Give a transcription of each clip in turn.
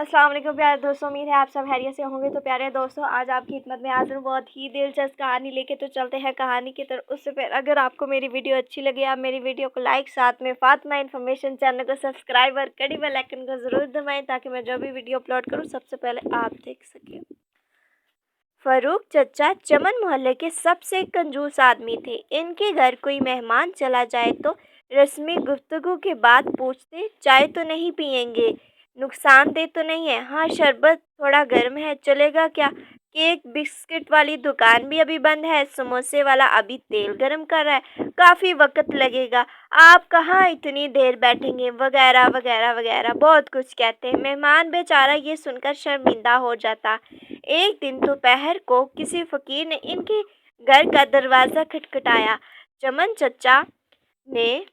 अस्सलाम वालेकुम प्यारे दोस्तों, उम्मीद है आप सब खैरियत से होंगे। तो प्यारे दोस्तों, आज आपकी खिदमत में हाजिर हूँ बहुत ही दिलचस्प कहानी लेके। तो चलते हैं कहानी की तरफ। उससे पहले अगर आपको मेरी वीडियो अच्छी लगे, आप मेरी वीडियो को लाइक, साथ में फातिमा इन्फॉर्मेशन चैनल को सब्सक्राइब और घड़ी बेल आइकन को ज़रूर दबाएं, ताकि मैं जो भी वीडियो अपलोड करूँ सबसे पहले आप देख सकें। फ़ारूक चचा चमन मोहल्ले के सबसे कंजूस आदमी थे। इनके घर कोई मेहमान चला जाए तो रस्मी गुफ्तगू के बाद पूछते, चाय तो नहीं पियेंगे? नुकसानदेह तो नहीं है? हाँ, शरबत थोड़ा गर्म है, चलेगा क्या? केक बिस्किट वाली दुकान भी अभी बंद है, समोसे वाला अभी तेल गर्म कर रहा है, काफ़ी वक्त लगेगा, आप कहाँ इतनी देर बैठेंगे? वगैरह वगैरह वगैरह बहुत कुछ कहते हैं। मेहमान बेचारा ये सुनकर शर्मिंदा हो जाता। एक दिन दोपहर को किसी फ़कीर ने इनके घर का दरवाज़ा खटखटाया। चमन चचा ने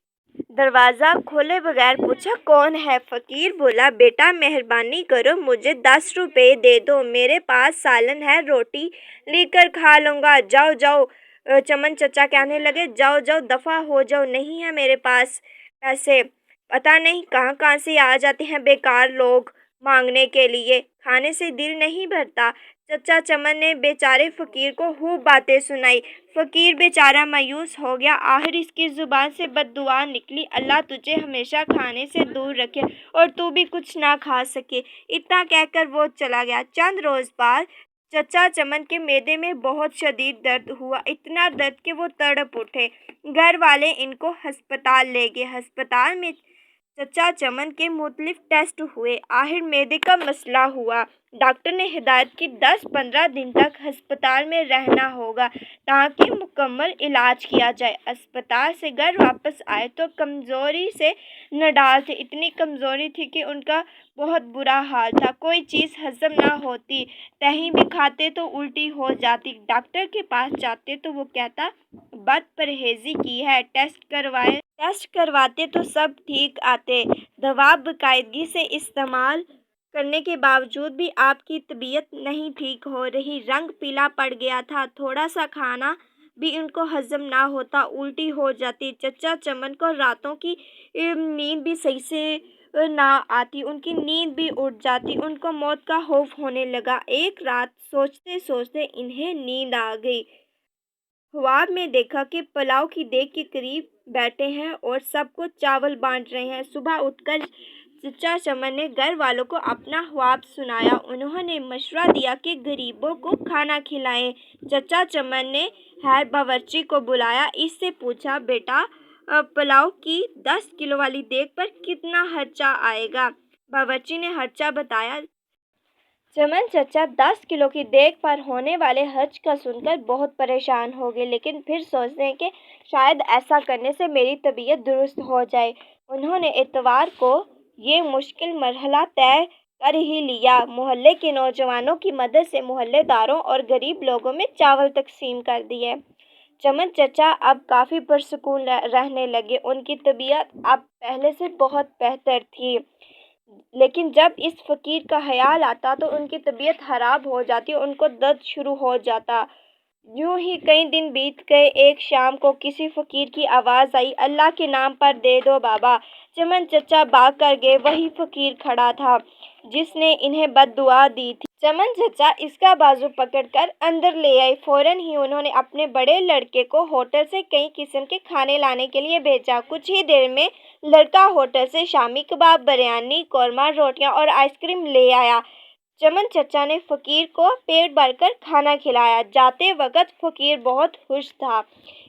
दरवाज़ा खोले बगैर पूछा, कौन है? फ़कीर बोला, बेटा मेहरबानी करो, मुझे 10 रुपये दे दो, मेरे पास सालन है, रोटी लेकर खा लूँगा। जाओ जाओ, चमन चचा कहने लगे, जाओ जाओ, दफ़ा हो जाओ, नहीं है मेरे पास पैसे। पता नहीं कहाँ कहाँ से आ जाते हैं बेकार लोग मांगने के लिए, खाने से दिल नहीं भरता। चचा चमन ने बेचारे फ़कीर को खूब बातें सुनाई। फ़कीर बेचारा मायूस हो गया। आखिर इसकी ज़ुबान से बद्दुआ निकली, अल्लाह तुझे हमेशा खाने से दूर रखे और तू भी कुछ ना खा सके। इतना कहकर वो चला गया। चंद रोज़ बाद चचा चमन के मैदे में बहुत शदीद दर्द हुआ, इतना दर्द कि वो तड़प उठे। घर वाले इनको हस्पताल ले गए। हस्पताल में चचा चमन के मुख्तलिफ टेस्ट हुए। आखिर मैदे का मसला हुआ। डॉक्टर ने हिदायत की 10-15 दिन तक अस्पताल में रहना होगा ताकि मुकम्मल इलाज किया जाए। अस्पताल से घर वापस आए तो कमज़ोरी से नडाल थे। इतनी कमज़ोरी थी कि उनका बहुत बुरा हाल था, कोई चीज़ हजम ना होती, दही भी खाते तो उल्टी हो जाती। डॉक्टर के पास जाते तो वो कहता, बद परहेज़ी की है, टेस्ट करवाते तो सब ठीक आते, दवा बाकायदगी से इस्तेमाल करने के बावजूद भी आपकी तबीयत नहीं ठीक हो रही, रंग पीला पड़ गया था, थोड़ा सा खाना भी उनको हजम ना होता, उल्टी हो जाती। चचा चमन को रातों की नींद भी सही से ना आती, उनकी नींद भी उड़ जाती, उनको मौत का खौफ होने लगा। एक रात सोचते सोचते इन्हें नींद आ गई। ख्वाब में देखा कि पुलाव की देग के करीब बैठे हैं और सबको चावल बांट रहे हैं। सुबह उठकर चचा चमन ने घर वालों को अपना ख्वाब सुनाया। उन्होंने मशवरा दिया कि गरीबों को खाना खिलाएं। चचा चमन ने खैर बावर्ची को बुलाया, इससे पूछा, बेटा पुलाव की 10 किलो वाली देग पर कितना खर्चा आएगा? बावर्ची ने खर्चा बताया। चमन चचा 10 किलो की देग पर होने वाले खर्च का सुनकर बहुत परेशान हो गए, लेकिन फिर सोचते हैं कि शायद ऐसा करने से मेरी तबीयत दुरुस्त हो जाए। उन्होंने इतवार को ये मुश्किल मरहला तय कर ही लिया। मोहल्ले के नौजवानों की मदद से मोहल्लेदारों और गरीब लोगों में चावल तकसीम कर दिए। चमन चचा अब काफ़ी पुरसुकून रहने लगे। उनकी तबीयत अब पहले से बहुत बेहतर थी, लेकिन जब इस फ़कीर का ख्याल आता तो उनकी तबीयत ख़राब हो जाती, उनको दर्द शुरू हो जाता। यूं ही कई दिन बीत गए। एक शाम को किसी फ़कीर की आवाज़ आई, अल्लाह के नाम पर दे दो बाबा। चमन चचा भाग कर गए। वही फ़कीर खड़ा था जिसने इन्हें बद्दुआ दी थी। चमन चचा इसका बाजू पकड़कर अंदर ले आए। फ़ौरन ही उन्होंने अपने बड़े लड़के को होटल से कई किस्म के खाने लाने के लिए भेजा। कुछ ही देर में लड़का होटल से शामी कबाब, बिरयानी, कौरमा, रोटियां और आइसक्रीम ले आया। चमन चचा ने फ़कीर को पेट भरकर खाना खिलाया। जाते वक्त फ़कीर बहुत खुश था।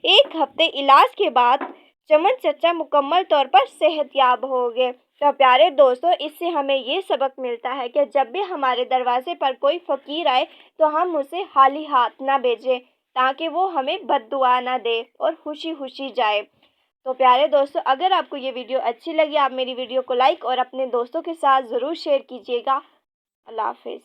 एक हफ्ते इलाज के बाद चमन चचा मुकम्मल तौर पर सेहतयाब हो गए। तो प्यारे दोस्तों, इससे हमें ये सबक मिलता है कि जब भी हमारे दरवाजे पर कोई फ़कीर आए तो हम उसे खाली हाथ ना भेजें, ताकि वो हमें बद्दुआ ना दे और खुशी खुशी जाए। तो प्यारे दोस्तों, अगर आपको ये वीडियो अच्छी लगी, आप मेरी वीडियो को लाइक और अपने दोस्तों के साथ ज़रूर शेयर कीजिएगा। अल्लाह हाफ़िज़।